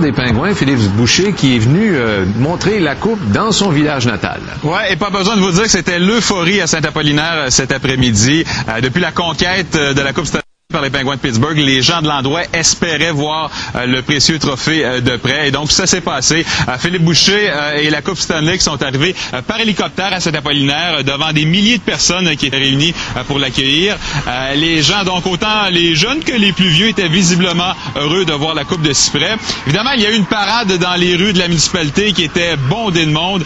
Des Pingouins, Philippe Boucher, qui est venu montrer la coupe dans son village natal. Ouais, et pas besoin de vous dire que c'était l'euphorie à Saint-Apollinaire cet après-midi. Depuis la conquête de la Coupe Stanley par les Pingouins de Pittsburgh, les gens de l'endroit espéraient voir le précieux trophée de près. Et donc, ça s'est passé. Philippe Boucher et la Coupe Stanley qui sont arrivés par hélicoptère à Saint-Apollinaire devant des milliers de personnes qui étaient réunies pour l'accueillir. Les gens, donc autant les jeunes que les plus vieux, étaient visiblement heureux de voir la Coupe de si près. Évidemment, il y a eu une parade dans les rues de la municipalité qui était bondée de monde.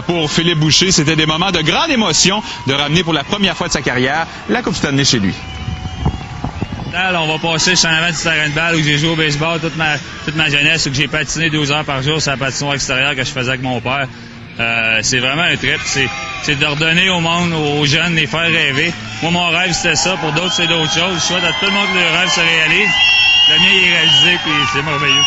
Pour Philippe Boucher, c'était des moments de grande émotion de ramener pour la première fois de sa carrière la Coupe Stanley chez lui. On va passer sur l'avant du terrain de balle où j'ai joué au baseball toute ma jeunesse, où j'ai patiné 12 heures par jour sur la patinoire extérieure que je faisais avec mon père. C'est vraiment un trip. C'est de redonner au monde, aux jeunes, les faire rêver. Moi, mon rêve, c'était ça. Pour d'autres, c'est d'autres choses. Je souhaite à tout le monde que le rêve se réalise. Le mien, il est réalisé, puis c'est merveilleux.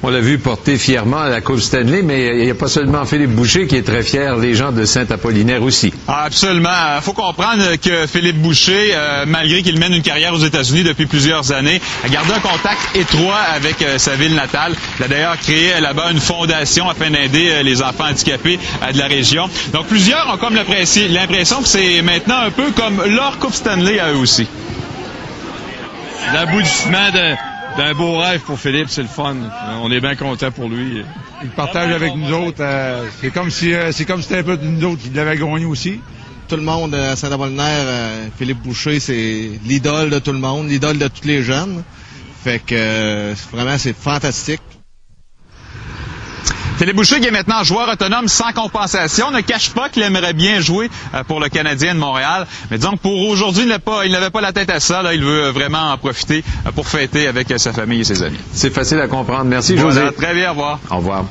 On l'a vu porter fièrement à la Coupe Stanley, mais il n'y a pas seulement Philippe Boucher qui est très fier, les gens de Saint-Apollinaire aussi. Absolument. Il faut comprendre que Philippe Boucher, malgré qu'il mène une carrière aux États-Unis depuis plusieurs années, a gardé un contact étroit avec sa ville natale. Il a d'ailleurs créé là-bas une fondation afin d'aider les enfants handicapés de la région. Donc plusieurs ont comme l'impression que c'est maintenant un peu comme leur Coupe Stanley à eux aussi. L'aboutissement d'un beau rêve pour Philippe, c'est le fun. On est bien content pour lui. Il partage avec nous autres. C'est comme si c'était un peu de nous autres qui l'avaient gagné aussi. Tout le monde à Saint-Apollinaire, Philippe Boucher, c'est l'idole de tout le monde, l'idole de tous les jeunes. Fait que vraiment, c'est fantastique. Philippe Boucher, qui est maintenant joueur autonome sans compensation, ne cache pas qu'il aimerait bien jouer pour le Canadien de Montréal. Mais disons que pour aujourd'hui, il n'avait pas la tête à ça. Là, il veut vraiment en profiter pour fêter avec sa famille et ses amis. C'est facile à comprendre. Merci, Voilà, José. très bien, au revoir. Au revoir.